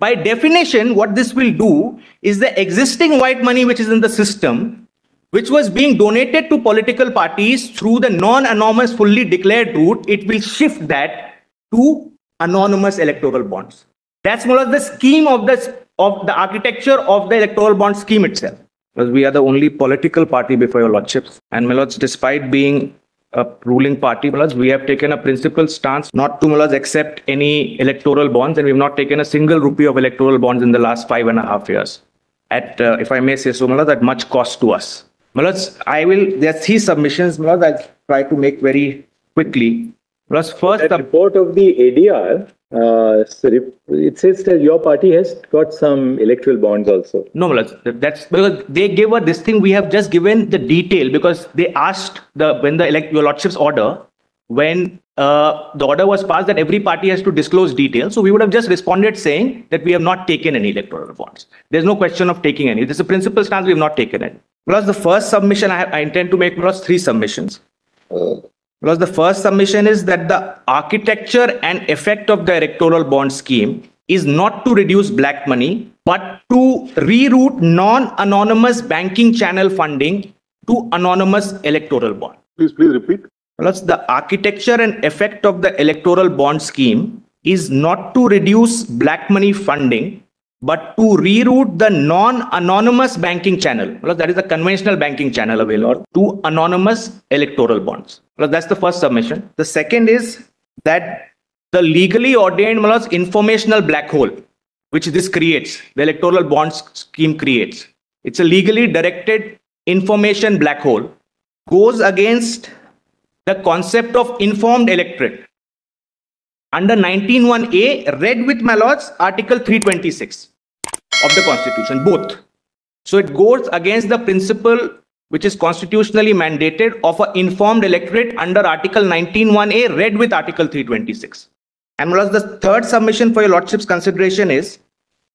By definition, what this will do is the existing white money which is in the system, which was being donated to political parties through the non-anonymous fully declared route, it will shift that to anonymous electoral bonds. That's more or less the scheme of the architecture of the electoral bond scheme itself. Because we are the only political party before your lordships. And my lords, despite being a ruling party, my lords, we have taken a principled stance not to, my lords, accept any electoral bonds, and we have not taken a single rupee of electoral bonds in the last 5.5 years. At, if I may say so, my lords, at much cost to us. My lords, there are 3 submissions, my lords, I'll try to make very quickly. My lords, first, the report of the ADR, it says that your party has got some electoral bonds also. No, that's because they gave us this thing. We have just given the detail because they asked when your lordship's order, when the order was passed that every party has to disclose details. So we would have just responded saying that we have not taken any electoral bonds. There's no question of taking any. This is a principal stance. We have not taken any. Plus the first submission I intend to make plus 3 submissions. Because the first submission is that the architecture and effect of the electoral bond scheme is not to reduce black money, but to reroute non-anonymous banking channel funding to anonymous electoral bond. Please repeat. Because the architecture and effect of the electoral bond scheme is not to reduce black money funding, but to reroute the non-anonymous banking channel, because that is the conventional banking channel available, to anonymous electoral bonds. Because that's the first submission. The second is that the legally ordained informational black hole, which this creates, the electoral bonds scheme creates. It's a legally directed information black hole, goes against the concept of informed electorate. Under 19(1)(a), read with my lords, Article 326 of the Constitution, both. So it goes against the principle which is constitutionally mandated of an informed electorate under Article 19(1)(a), read with Article 326. And my lords, the third submission for your lordship's consideration is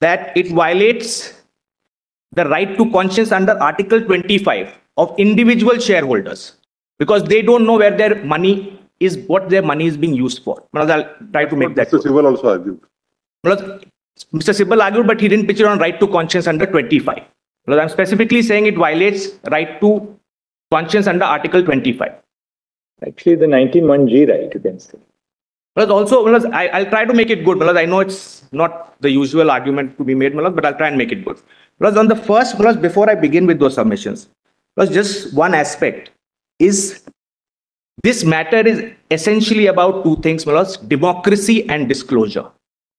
that it violates the right to conscience under Article 25 of individual shareholders, because they don't know where their money is, what their money is being used for. I'll try to make that. Mr. Sibal also argued. Mr. Sibal argued, but he didn't pitch it on right to conscience under 25. I'm specifically saying it violates right to conscience under Article 25. Actually, the 19(1)(g) right, you can say. Also, I'll try to make it good, because I know it's not the usual argument to be made, but I'll try and make it good. On the first, before I begin with those submissions, just one aspect is this matter is essentially about 2 things, democracy and disclosure.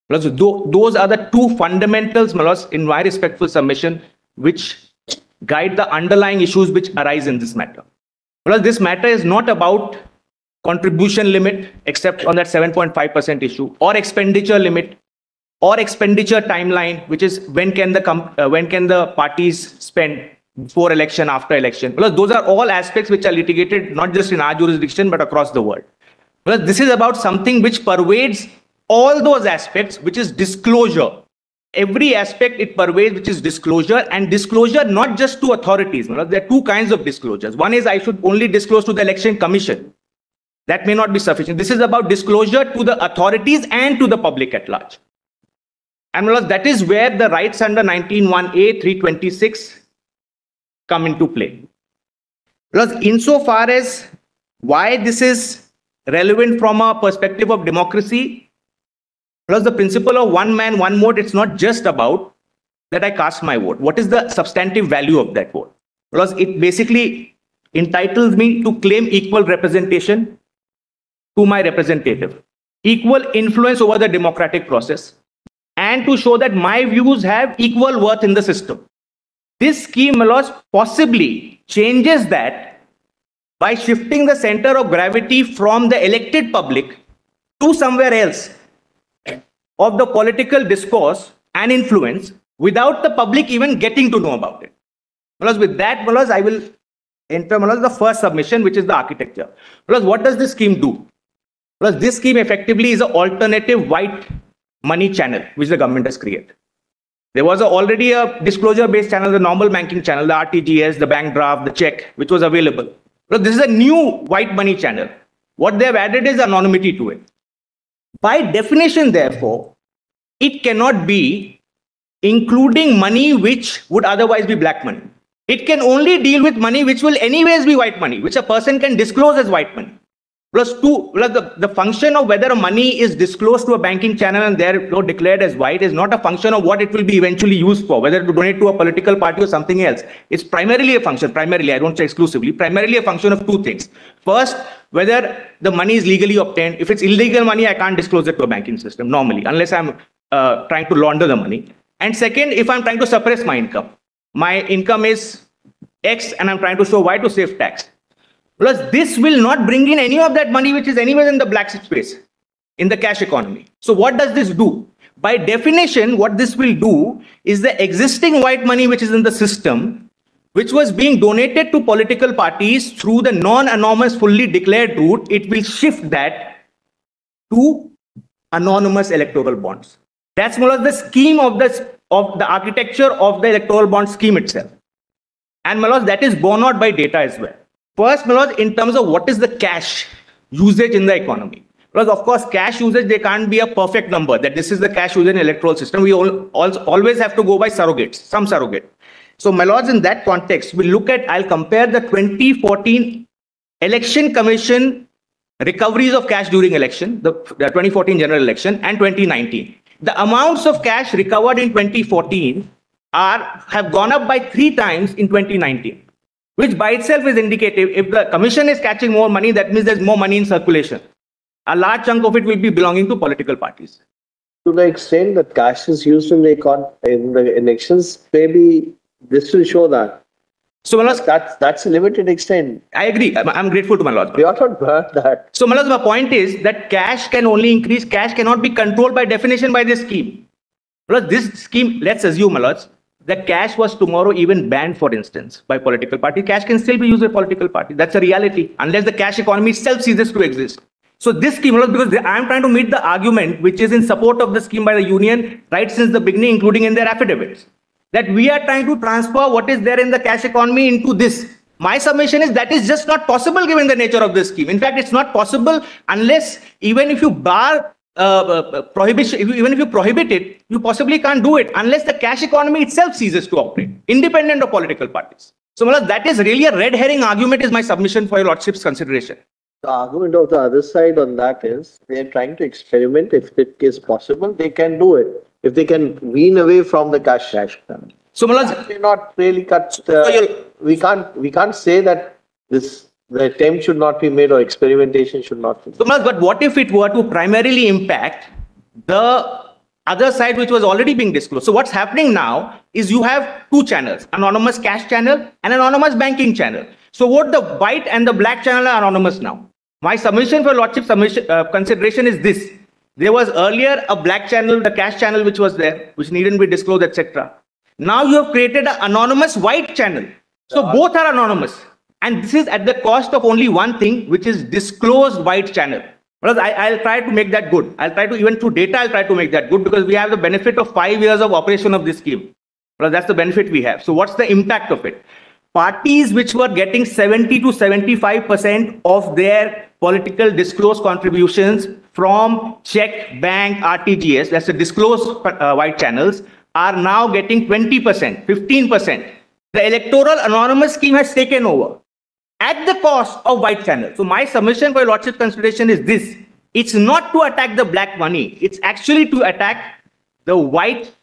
Those are the 2 fundamentals, in my respectful submission, which guide the underlying issues which arise in this matter. This matter is not about contribution limit, except on that 7.5% issue, or expenditure limit, or expenditure timeline, which is when can the parties spend before election, after election. Those are all aspects which are litigated not just in our jurisdiction but across the world. This is about something which pervades all those aspects, which is disclosure. Every aspect it pervades, which is disclosure, and disclosure not just to authorities. There are 2 kinds of disclosures. One is I should only disclose to the Election Commission. That may not be sufficient. This is about disclosure to the authorities and to the public at large. And that is where the rights under 19(1)(a), 326 come into play. Because insofar as why this is relevant from a perspective of democracy, plus the principle of one man, one vote, it's not just about that I cast my vote. What is the substantive value of that vote? Because it basically entitles me to claim equal representation to my representative, equal influence over the democratic process, and to show that my views have equal worth in the system. This scheme, possibly changes that by shifting the center of gravity from the elected public to somewhere else of the political discourse and influence without the public even getting to know about it. With that, I will enter the first submission, which is the architecture. What does this scheme do? This scheme effectively is an alternative white money channel which the government has created. There was already a disclosure-based channel, the normal banking channel, the RTGS, the bank draft, the check, which was available. This is a new white money channel. What they have added is anonymity to it. By definition, therefore, it cannot be including money which would otherwise be black money. It can only deal with money which will anyways be white money, which a person can disclose as white money. Plus the function of whether money is disclosed to a banking channel and therefore declared as white is not a function of what it will be eventually used for, whether to donate to a political party or something else. It's primarily a function, I don't say exclusively, primarily a function of two things. First, whether the money is legally obtained. If it's illegal money, I can't disclose it to a banking system normally, unless I'm trying to launder the money. And second, if I'm trying to suppress my income is X and I'm trying to show Y to save tax. Plus, this will not bring in any of that money which is anywhere in the black space, in the cash economy. So what does this do? By definition, what this will do is the existing white money which is in the system, which was being donated to political parties through the non-anonymous fully declared route, it will shift that to anonymous electoral bonds. That's more or less the scheme of the architecture of the electoral bond scheme itself. And Malos, that is borne out by data as well. First, Malos, in terms of what is the cash usage in the economy. Because of course, cash usage, they can't be a perfect number that this is the cash usage in electoral system. We always have to go by surrogates, some surrogate. So Malos, in that context, we'll look at, I'll compare the 2014 Election Commission recoveries of cash during election, the 2014 general election and 2019. The amounts of cash recovered in 2014 have gone up by 3 times in 2019. Which by itself is indicative. If the commission is catching more money, that means there's more money in circulation. A large chunk of it will be belonging to political parties. To the extent that cash is used in the elections, maybe this will show that. So Malas, that's a limited extent. I agree. I'm grateful to Malas. We ought not burn that. So Malas, my point is that cash can only increase. Cash cannot be controlled by definition by this scheme. Malas, this scheme, let's assume, Malas, that cash was tomorrow even banned, for instance, by political party. Cash can still be used by political party. That's a reality, unless the cash economy itself ceases to exist. So this scheme, because I'm trying to meet the argument which is in support of the scheme by the union right since the beginning, including in their affidavits, that we are trying to transfer what is there in the cash economy into this. My submission is that is just not possible given the nature of this scheme. In fact, it's not possible unless even if you bar prohibition, even if you prohibit it, you possibly can't do it unless the cash economy itself ceases to operate, independent of political parties. So, Malas, that is really a red herring argument is my submission for your lordship's consideration. The argument of the other side on that is they are trying to experiment. If it is possible, they can do it. If they can wean away from the cash economy. So, Malas, may not really cut. We can't say that the attempt should not be made or experimentation should not be made. So, but what if it were to primarily impact the other side which was already being disclosed? So what's happening now is you have 2 channels, anonymous cash channel and anonymous banking channel. So what the white and the black channel are anonymous now. My submission for lordship consideration is this. There was earlier a black channel, the cash channel which was there, which needn't be disclosed, etc. Now you have created an anonymous white channel. So both are anonymous. And this is at the cost of only one thing, which is disclosed white channel. Because I'll try to make that good. I'll try to, even through data, I'll try to make that good because we have the benefit of 5 years of operation of this scheme. Because that's the benefit we have. So what's the impact of it? Parties which were getting 70 to 75% of their political disclosed contributions from check, bank, RTGS, that's the disclosed white channels, are now getting 20%, 15%. The electoral anonymous scheme has taken over at the cost of white channel. So my submission for your lordship consideration is this. It's not to attack the black money. It's actually to attack the white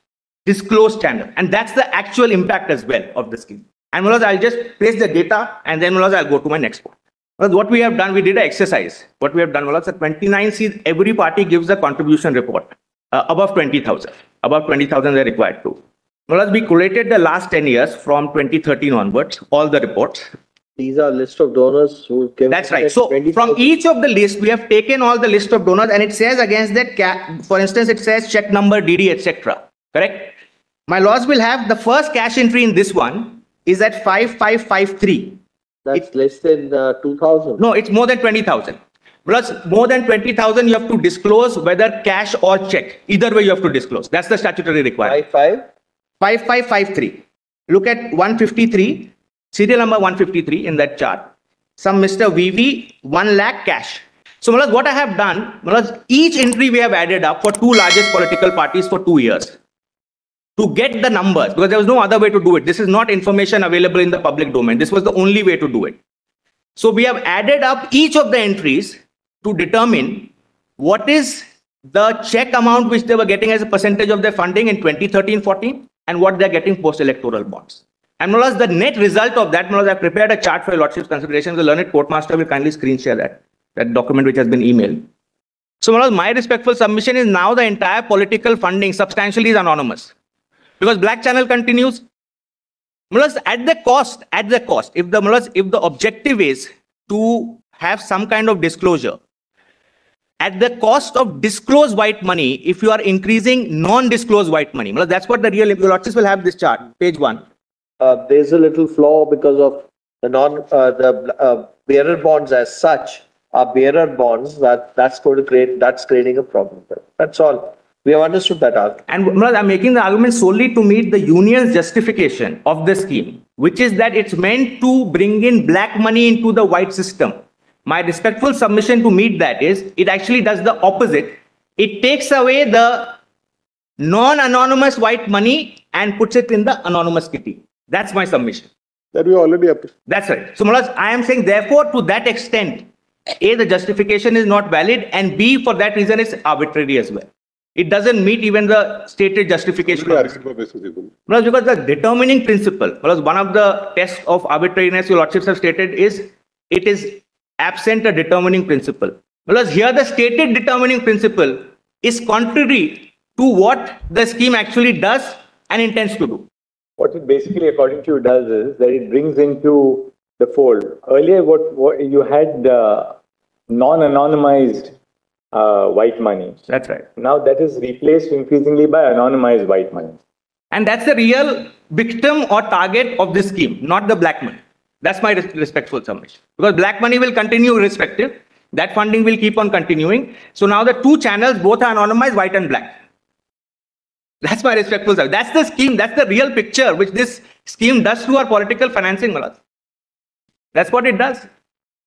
disclosed channel. And that's the actual impact as well of the scheme. And Mulaz, I'll just place the data and then Mulaz, I'll go to my next point. Mulaz, what we have done, we did an exercise. What we have done, Mulaz, at 29 seats, every party gives a contribution report above 20,000. Above 20,000 they're required to. Mulaz, we collated the last 10 years from 2013 onwards, all the reports. These are list of donors who came. That's right. So from each of the list, we have taken all the list of donors and it says against that, for instance, it says check number, DD, etc. Correct? My laws will have the first cash entry in this one is at 5553. That's less than 2,000. No, it's more than 20,000. Plus more than 20,000, you have to disclose whether cash or check. Either way, you have to disclose. That's the statutory requirement. 5553. Look at 153. Serial number 153 in that chart. Some Mr. VV, 1 lakh cash. So Mulaz, what I have done, Mulaz, each entry we have added up for 2 largest political parties for 2 years. to get the numbers, because there was no other way to do it. This is not information available in the public domain. This was the only way to do it. So we have added up each of the entries to determine what is the check amount which they were getting as a percentage of their funding in 2013-14 and what they're getting post-electoral bonds. And more or less the net result of that, more or less, I've prepared a chart for your lordship's consideration. The learned courtmaster will kindly screen share that document which has been emailed. So more or less, my respectful submission is now the entire political funding substantially is anonymous. Because black channel continues, at the cost, if the objective is to have some kind of disclosure, at the cost of disclosed white money, if you are increasing non-disclosed white money, that's what the real, your lordships will have this chart, page 1. There's a little flaw because of the bearer bonds as such are bearer bonds that's creating a problem. That's all. We have understood that argument. And I'm making the argument solely to meet the union's justification of the scheme, which is that it's meant to bring in black money into the white system. My respectful submission to meet that is, it actually does the opposite. It takes away the non-anonymous white money and puts it in the anonymous kitty. That's my submission. That we already up. That's right. So I am saying, therefore, to that extent, A, the justification is not valid, and B, for that reason, it's arbitrary as well. It doesn't meet even the stated justification. Because the determining principle, because one of the tests of arbitrariness your lordships have stated is, it is absent a determining principle. Because here the stated determining principle is contrary to what the scheme actually does and intends to do. What it basically, according to you, does is that it brings into the fold. Earlier, what you had non-anonymized white money. That's right. Now that is replaced increasingly by anonymized white money. And that's the real victim or target of this scheme, not the black money. That's my respectful submission. Because black money will continue irrespective. That funding will keep on continuing. So now the two channels, both are anonymized, white and black. That's my respectful submission. That's the scheme. That's the real picture which this scheme does to our political financing. That's what it does.